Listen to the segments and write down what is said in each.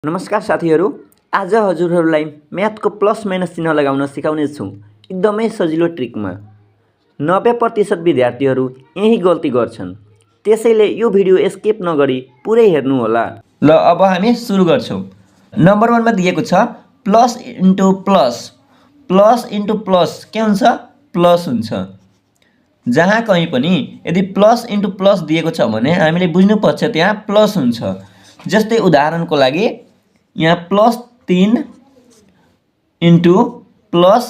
नमस्कार साथीहरू, आज हजुरहरूलाई म्याथको प्लस माइनस चिन्ह लगाउन सिकाउने छु। एकदमै सजिलो ट्रिकमा। 90% विद्यार्थीहरू यही गल्ती गर्छन्। त्यसैले यो भिडियो स्किप नगरी पुरै हेर्नुहोला। ल अब हामी सुरु गर्छौं। नम्बर 1 मा दिएको छ plus into plus. Plus into plus के हुन्छ? प्लस हुन्छ। जहाँ कहीं पनि यदि प्लस इन्टु प्लस दिएको छ भने हामीले बुझ्नुपर्छ त्यहाँ प्लस हुन्छ। जस्तै उदाहरणको लागि यहाँ प्लस 3 इन्टु प्लस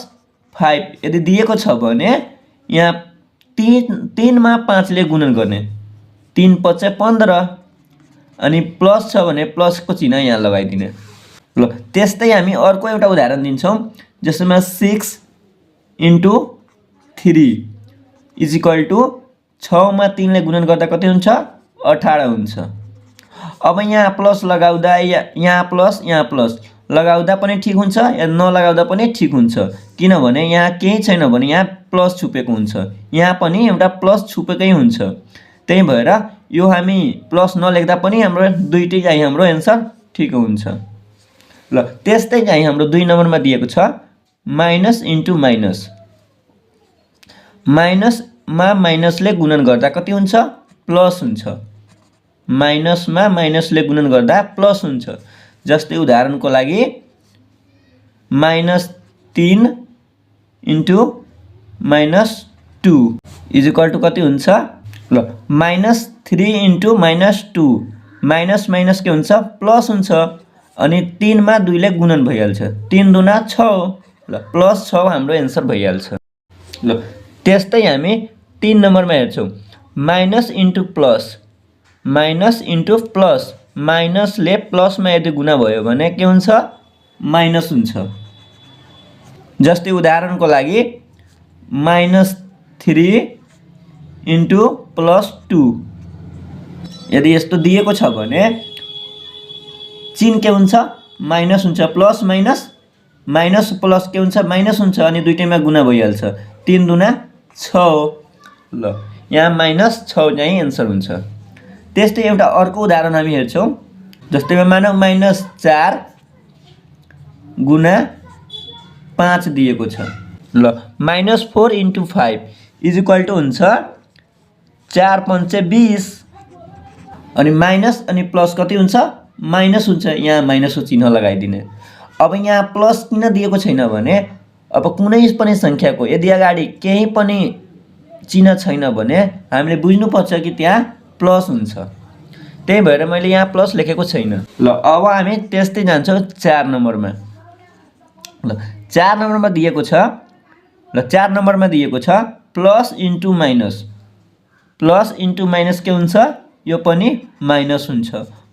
5 यदि दिएको छ भने यहाँ 3 मा 5 ले गुणन गर्ने। 3 5 15 अनि प्लस छ भने प्लसको चिन्ह यहाँ लगाइदिने। ल त्यस्तै हामी अर्को एउटा उदाहरण दिन्छौं जसमा 6 इन्टु 3 इज इक्वल टु 6 मा 3 ले गुणन गर्दा कति हुन्छ? 18 हुन्छ। अब यहाँ प्लस लगाउँदा यहाँ प्लस लगाउँदा पनि ठीक हुन्छ या नलगाउँदा पनि ठीक हुन्छ, किनभने यहाँ केही छैन भने यहाँ प्लस छुपेको हुन्छ, यहाँ पनि एउटा प्लस छुपेकै हुन्छ। त्यही भएर यो हामी प्लस नलेख्दा पनि हाम्रो दुईटै चाहिँ हाम्रो आन्सर ठीक हुन्छ। ल त्यस्तै चाहिँ हाम्रो 2 नम्बरमा दिएको छ माइनस इन्टु माइनस। माइनस मा माइनसले गुणन गर्दा कति हुन्छ? प्लस हुन्छ। माइनस मा माइनसले गुणन गर्दा प्लस हुन्छ। जस्तै उदाहरणको लागि -3 इन्टु -2 इज इक्वल टु कति हुन्छ? ल -3 इन्टु -2 माइनस माइनस के हुन्छ? प्लस हुन्छ। अनि 3 मा 2 ले गुणन भइहाल्छ। 3 दुना 6। ल प्लस 6 हाम्रो आन्सर भइहाल्छ। ल त्यस्तै हामी 3 नम्बरमा हेर्छौं minus into plus. Minus into plus. माइनसले प्लसमा यदि गुणा भयो भने के हुन्छ? माइनस हुन्छ। जस्तै उदाहरणको लागि -3 इन्टु +2 यदि यस्तो दिएको छ भने चिन्ह के हुन्छ? माइनस हुन्छ। प्लस माइनस माइनस प्लस के हुन्छ? माइनस हुन्छ अनि दुईटैमा गुणा भइहाल्छ। 3 दुना 6। ल यहाँ -6 चाहिँ आन्सर हुन्छ। त्यस्तै एउटा अर्को उदाहरण हामी हेर्छौं जस्तै मानौ -4 गुणा 5 दिएको छ। ल -4 इन्टु 5 इज इक्वल टु हुन्छ 4 5 20 अनि माइनस अनि प्लस कति हुन्छ? माइनस हुन्छ। यहाँ माइनसको चिन्ह लगाइदिने। अब यहाँ प्लस किन दिएको छैन भने अब कुनै पनि संख्याको यदि अगाडि केही पनि चिन्ह छैन भने हामीले बुझ्नुपर्छ कि त्यहाँ प्लस हुन्छ। त्यही भएर मैले यहाँ प्लस लेखेको छैन। ल अब हामी त्यस्तै जान्छौं 4 नम्बरमा। ल 4 नम्बरमा दिएको छ plus into minus. Plus into minus के हुन्छ? यो पनि माइनस हुन्छ।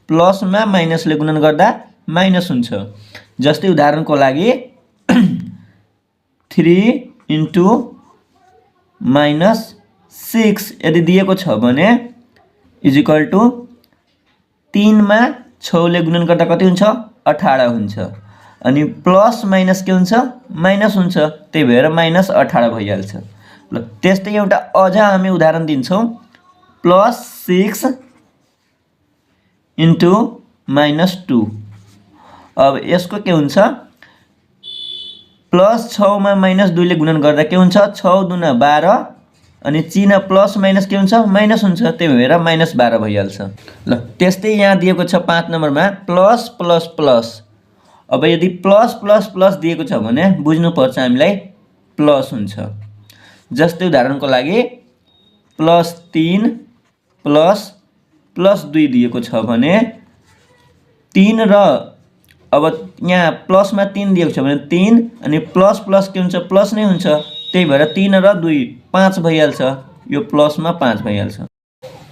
प्लसमा माइनसले गुणन गर्दा माइनस हुन्छ। जस्तै उदाहरणको लागि 3 इन्टु -6 यदि दिएको छ भने इज इक्वल टु 3 मा 6 ले गुणन गर्दा कति हुन्छ? 18 हुन्छ। अनि प्लस माइनस के हुन्छ? माइनस हुन्छ। त्यही भएर -18 भइहाल्छ। ल त्यस्तै एउटा अझ हामी उदाहरण दिन्छौं +6 इन्टु -2। अब यसको के हुन्छ? +6 मा -2 ले गुणन गर्दा के हुन्छ? 6 दुना 12 अनि चिन्ह प्लस माइनस के हुन्छ? माइनस हुन्छ। त्यही भएर -12 भइहाल्छ। ल त्यस्तै यहाँ दिएको छ 5 नम्बरमा प्लस प्लस प्लस। अब यदि प्लस प्लस प्लस दिएको छ भने बुझ्नुपर्छ हामीलाई प्लस हुन्छ। जस्तै उदाहरणको लागि +3 प्लस 2 दिएको छ भने 3 र अब यहाँ प्लसमा 3 दिएको छ भने 3 अनि प्लस प्लस के हुन्छ? प्लस नै हुन्छ। त्यही भएर 3 र 2 5 भइहाल्छ। यो प्लसमा 5 भइहाल्छ।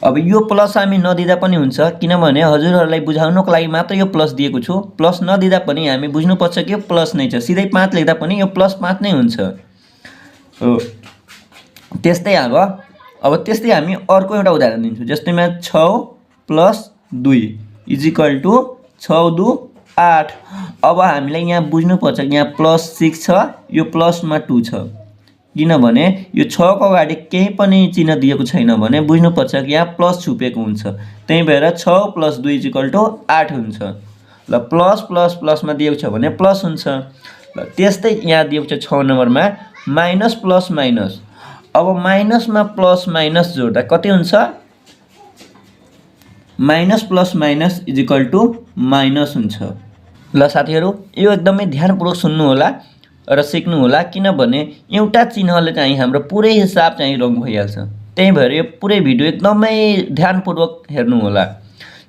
अब यो प्लस हामी नदिदा पनि हुन्छ, किनभने हजुरहरूलाई बुझाउनको लागि मात्र यो प्लस दिएको छु। प्लस नदिदा पनि हामी बुझ्नुपर्छ कि यो प्लस नै छ। सिधै 5 लेख्दा पनि यो +5 नै हुन्छ। त्यस्तै अब त्यस्तै हामी अर्को एउटा उदाहरण दिन्छौं जस्तैमा 6 + 2 इज इक्वल टु 6 2 8। अब हामीलाई यहाँ बुझ्नुपर्छ कि यहाँ +6 छ, यो प्लसमा 2 छ, किनभने यो 6 को अगाडि केही पनि चिन्ह दिएको छैन भने बुझ्नुपर्छ कि यहाँ प्लस छुपेको हुन्छ। त्यही भएर 6 + 2 = 8 हुन्छ। ल प्लस प्लस प्लसमा दिएको छ भने प्लस हुन्छ। ल त्यस्तै यहाँ दिएको छ 6 नम्बरमा माइनस प्लस माइनस। अब माइनसमा प्लस माइनस जोड्दा कति हुन्छ? Minus plus minus is equal to minus हुन्छ। ल साथीहरू यो एकदमै ध्यानपूर्वक सुन्नु होला र सिक्नु होला, किनभने एउटा चिन्हले चाहिँ हाम्रो पुरै हिसाब चाहिँ रङ भइहाल्छ। त्यही भएर यो पुरै भिडियो एकदमै ध्यानपूर्वक हेर्नु होला।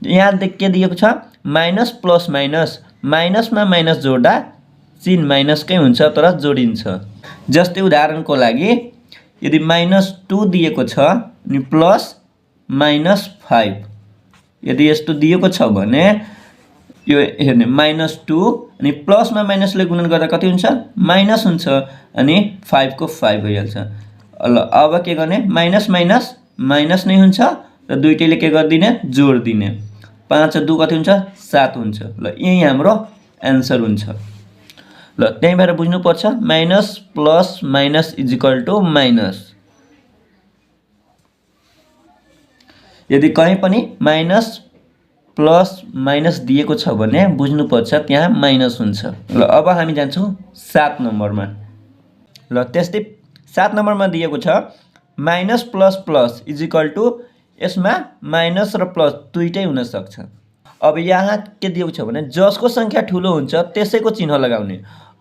यहाँ के दिएको छ? माइनस प्लस माइनस, माइनसमा माइनस जोड्दा चिन्ह माइनसकै हुन्छ तर जोडिन्छ। जस्तै उदाहरणको लागि यदि -2 दिएको छ अनि प्लस -5, यदि यस्तो दिएको छ भने यो हेर्ने -2 अनि प्लसमा माइनसले गुणन गर्दा कति हुन्छ? माइनस हुन्छ अनि 5 को 5 भइहाल्छ। ल अब के गर्ने? माइनस माइनस माइनस नै हुन्छ र दुईटैले के गरिदिने? जोड दिने। 5 2 कति हुन्छ? 7 हुन्छ। ल यही हाम्रो एन्सर हुन्छ। ल त्यही भएर बुझ्नुपर्छ minus plus minus is equal to minus. यदि कहीँ पनि माइनस प्लस माइनस दिएको छ भने बुझ्नुपर्छ त्यहाँ माइनस हुन्छ। ल अब हामी जान्छौँ 7 नम्बरमा। ल त्यस्तै 7 नम्बरमा दिएको छ minus plus plus is equal to, यसमा माइनस र प्लस दुईटै हुन सक्छ। अब यहाँ के दिएको छ भने जसको सङ्ख्या ठुलो हुन्छ त्यसैको चिन्ह लगाउने।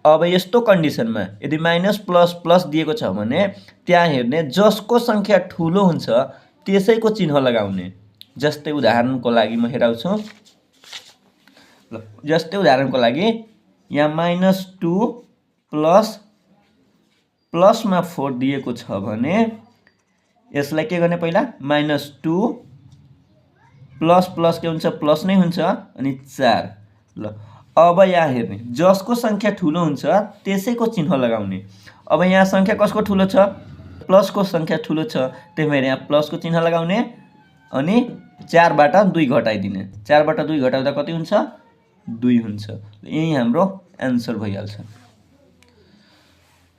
अब यस्तो कन्डिसनमा यदि माइनस प्लस प्लस दिएको छ भने त्यहाँ हेर्ने जसको सङ्ख्या ठुलो हुन्छ त्यसैको चिन्ह लगाउने। जस्तै उदाहरणको लागि म हेराउँछु। ल जस्तै उदाहरणको लागि यहाँ -2 प्लस प्लसमा 4 दिएको छ भने यसलाई के गर्ने? पहिला -2 प्लस प्लस के हुन्छ? प्लस नै हुन्छ अनि 4। ल अब यहाँ हेर्ने जसको सङ्ख्या ठुलो हुन्छ त्यसैको चिन्ह लगाउने। अब यहाँ सङ्ख्या कसको ठुलो छ? प्लसको सङ्ख्या ठुलो छ, त्यही भएर यहाँ प्लसको चिन्ह लगाउने अनि 4 बाट 2 घटाइदिने। 4 बाट 2 घटाउँदा कति हुन्छ? 2 हुन्छ। यही हाम्रो एन्सर भइहाल्छ।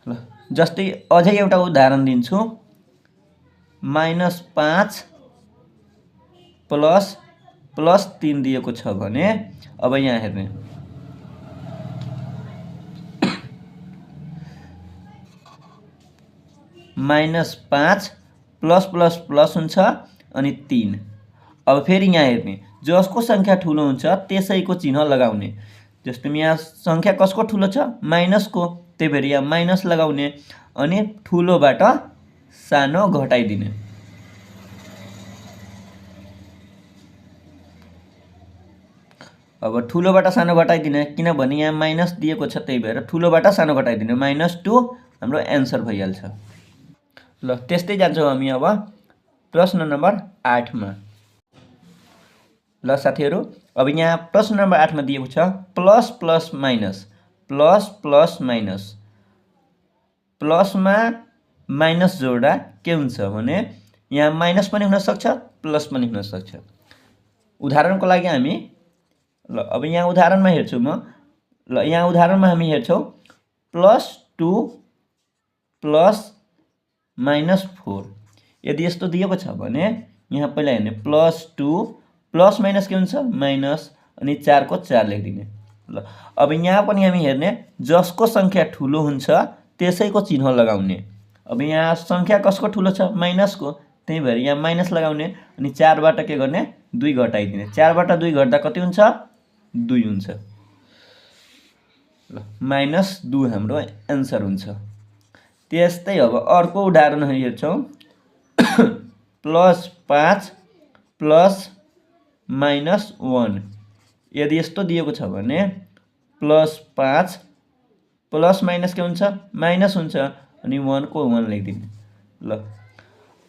ल जस्तै अझै एउटा उदाहरण दिन्छु। -5 प्लस प्लस 3 दिएको छ भने अब यहाँ हेर्ने -5 प्लस प्लस प्लस हुन्छ अनि 3। अब फेरि यहाँ हेर्ने जसको सङ्ख्या ठुलो हुन्छ त्यसैको चिन्ह लगाउने। जस्तै यहाँ सङ्ख्या कसको ठुलो छ? माइनसको, त्यही भएर यहाँ माइनस लगाउने अनि ठुलोबाट सानो घटाइदिने। अब ठुलोबाट सानो घटाइदिने किनभने यहाँ माइनस दिएको छ, त्यही भएर ठुलोबाट सानो घटाइदिने। -2 हाम्रो एन्सर भइहाल्छ। ल त्यस्तै जान्छौँ हामी अब प्रश्न नम्बर 8 मा। ल साथीहरू अब यहाँ प्रश्न नम्बर 8 मा दिएको छ plus plus minus, plus plus minus. प्लसमा माइनस जोड्दा के हुन्छ भने यहाँ माइनस पनि हुन सक्छ प्लस पनि हुन सक्छ। उदाहरणको लागि हामी ल अब यहाँ उदाहरणमा हेर्छु म। ल यहाँ उदाहरणमा हामी हेर्छौँ +2 प्लस -4। यदि यस्तो दिएको छ भने यहाँ पहिला हेर्ने +2 प्लस माइनस के हुन्छ? माइनस अनि 4 को 4 लेखिदिने। ल अब यहाँ पनि हामी हेर्ने जसको सङ्ख्या ठुलो हुन्छ त्यसैको चिन्ह लगाउने। अब यहाँ सङ्ख्या कसको ठुलो छ? माइनसको, त्यही भएर यहाँ माइनस लगाउने अनि 4 बाट के गर्ने? 2 घटाइदिने। 4 बाट 2 घट्दा कति हुन्छ? 2 हुन्छ। ल -2 हाम्रो एन्सर हुन्छ। त्यस्तै अब अर्को उदाहरण हेर्छौँ। +5 प्लस -1। यदि यस्तो दिएको छ भने +5 प्लस माइनस के हुन्छ? माइनस हुन्छ अनि 1 को 1 लेखिदिने। ल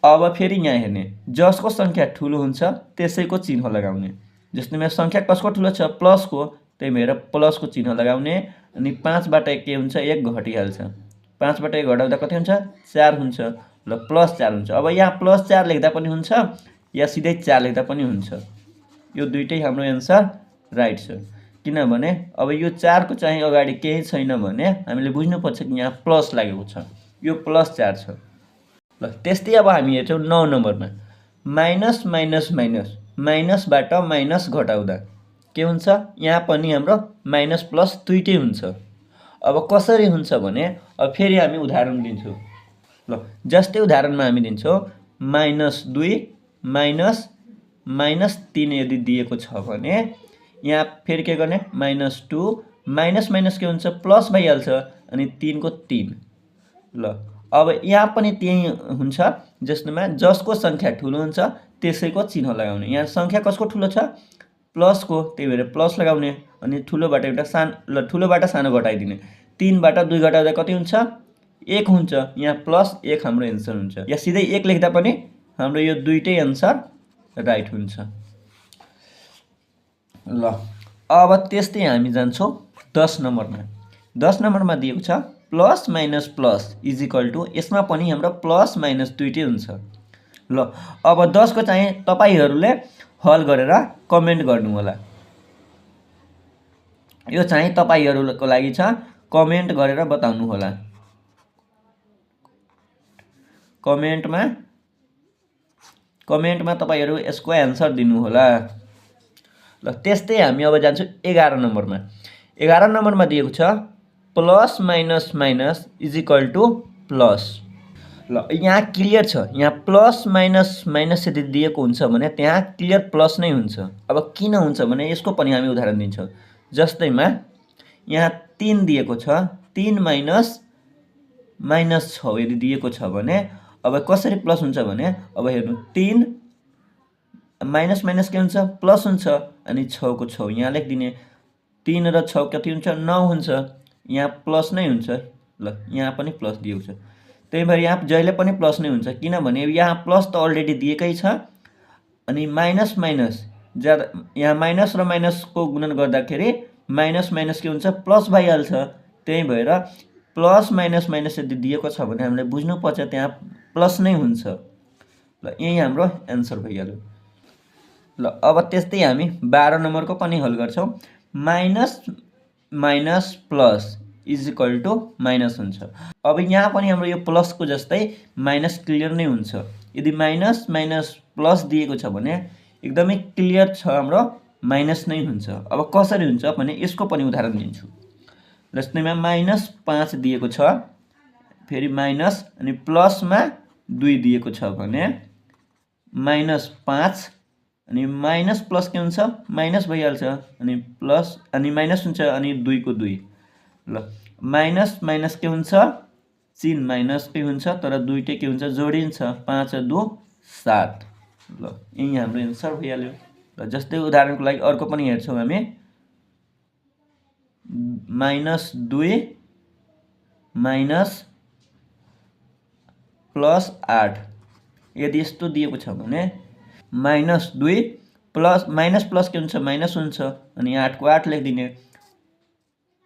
अब फेरि यहाँ हेर्ने जसको सङ्ख्या ठुलो हुन्छ त्यसैको चिन्ह लगाउने। जस्तै मेरो सङ्ख्या कसको ठुलो छ? प्लसको, त्यही भएर प्लसको चिन्ह लगाउने अनि 5 बाट के हुन्छ? 1 घटिहाल्छ। 5 बाट 1 घटाउँदा कति हुन्छ? 4 हुन्छ। ल +4 हुन्छ। अब यहाँ +4 लेख्दा पनि हुन्छ या सिधै 4 लेख्दा पनि हुन्छ। यो दुईटै हाम्रो एन्सर राइट छ। किनभने अब यो 4 को चाहिँ अगाडि केही छैन भने हामीले बुझ्नुपर्छ कि यहाँ प्लस लागेको छ, यो +4 छ। ल त्यस्तै अब हामी हेर्छौँ 9 नम्बरमा। माइनस माइनस माइनस, माइनसबाट माइनस घटाउँदा के हुन्छ यहाँ पनि हाम्रो माइनस प्लस दुइटै हुन्छ। अब कसरी हुन्छ भने अब फेरि हामी उदाहरण दिन्छौँ। ल जस्तै उदाहरणमा हामी दिन्छौँ -2 माइनस 3 यदि दिएको छ भने यहाँ फेरि के गर्ने -2 माइनस माइनस के हुन्छ प्लस भइहाल्छ अनि 3 को 3। ल अब यहाँ पनि त्यही हुन्छ जसमा जसको सङ्ख्या ठुलो हुन्छ त्यसैको चिन्ह लगाउने। यहाँ सङ्ख्या कसको ठुलो छ प्लसको, त्यही भएर प्लस लगाउने अनि ठुलोबाट एउटा सानो ठुलोबाट सानो घटाइदिने। 3 बाट 2 घटाउँदा कति हुन्छ 1 हुन्छ। यहाँ प्लस 1 हाम्रो एन्सर हुन्छ। या सिधै 1 लेख्दा पनि हाम्रो यो दुईटै एन्सर राइट हुन्छ। ल अब त्यस्तै हामी जान्छौँ 10 नम्बरमा। 10 नम्बरमा दिएको छ plus minus plus is equal to, यसमा पनि हाम्रो प्लस माइनस दुइटै हुन्छ। ल अब 10 को चाहिँ तपाईहरूले हल गरेर कमेन्ट गर्नु होला। यो चाहिँ तपाईहरूको लागि छ, कमेन्ट गरेर बताउनु होला। कमेन्टमा तपाईहरू यसको एन्सर दिनु होला। ल त्यस्तै हामी अब जान्छौँ 11 नम्बरमा। 11 नम्बरमा दिएको छ plus minus minus is equal to plus. ल यहाँ क्लियर छ, यहाँ प्लस माइनस माइनस यदि दिएको हुन्छ भने त्यहाँ क्लियर प्लस नै हुन्छ। अब किन हुन्छ भने यसको पनि हामी उदाहरण दिन्छौँ। जस्तैमा यहाँ 3 दिएको छ, 3 माइनस 6 यदि दिएको छ भने अब कसरी प्लस हुन्छ भने अब हेर्नु 3 माइनस माइनस के हुन्छ प्लस हुन्छ अनि 6 को 6 यहाँ लेखिदिने। 3 र 6 कति हुन्छ 9 हुन्छ, यहाँ प्लस नै हुन्छ। ल यहाँ पनि प्लस दिएको छ, त्यही भएर यहाँ जहिले पनि प्लस नै हुन्छ किनभने यहाँ प्लस त अलरेडी दिएकै छ अनि माइनस माइनस ज्यादा, यहाँ माइनस र माइनसको गुणन गर्दाखेरि माइनस माइनस के हुन्छ प्लस भइहाल्छ। त्यही भएर प्लस माइनस माइनस यदि दिएको छ भने हामीले बुझ्नुपर्छ त्यहाँ प्लस नै हुन्छ। ल यही हाम्रो एन्सर भइहाल्यो। ल अब त्यस्तै हामी 12 नम्बरको पनि हल गर्छौँ। Minus minus plus is equal to minus हुन्छ। अब यहाँ पनि हाम्रो यो प्लसको जस्तै माइनस क्लियर नै हुन्छ। यदि माइनस माइनस प्लस दिएको छ भने एकदमै क्लियर छ हाम्रो माइनस नै हुन्छ। अब कसरी हुन्छ भने यसको पनि उदाहरण दिन्छु। जस्तैमा -5 दिएको छ, फेरि माइनस अनि प्लसमा 2 दिएको छ भने -5 अनि माइनस प्लस के हुन्छ माइनस भइहाल्छ अनि प्लस अनि माइनस हुन्छ अनि 2 को 2। ल माइनस माइनस के हुन्छ चिन माइनस के हुन्छ तर दुईटै के हुन्छ जोडिन्छ, 5 र 2 7। ल यही हाम्रो एन्सर भइहाल्यो। र जस्तै उदाहरणको लागि अर्को पनि हेर्छौँ हामी। -2 माइनस प्लस 8 यदि यस्तो दिएको छ भने -2 प्लस माइनस प्लस के हुन्छ माइनस हुन्छ अनि 8 को 8 लेखिदिने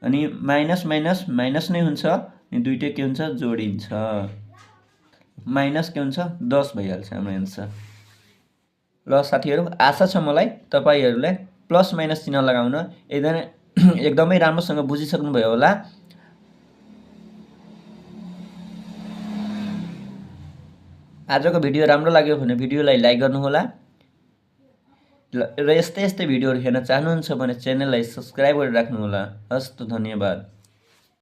अनि माइनस माइनस माइनस नै हुन्छ अनि दुईटै के हुन्छ जोडिन्छ, माइनस के हुन्छ 10 भइहाल्छ हाम्रो एन्सर। ल साथीहरू आशा छ मलाई तपाईहरूले प्लस माइनस चिन्ह लगाउन एकदमै राम्रोसँग बुझिसक्नुभयो होला। आजको भिडियो राम्रो लाग्यो भने भिडियोलाई लाइक गर्नुहोला र यस्तै भिडियोहरू हेर्न चाहनुहुन्छ भने च्यानललाई सब्स्क्राइब गरेर राख्नुहोला। हस्त धन्यवाद।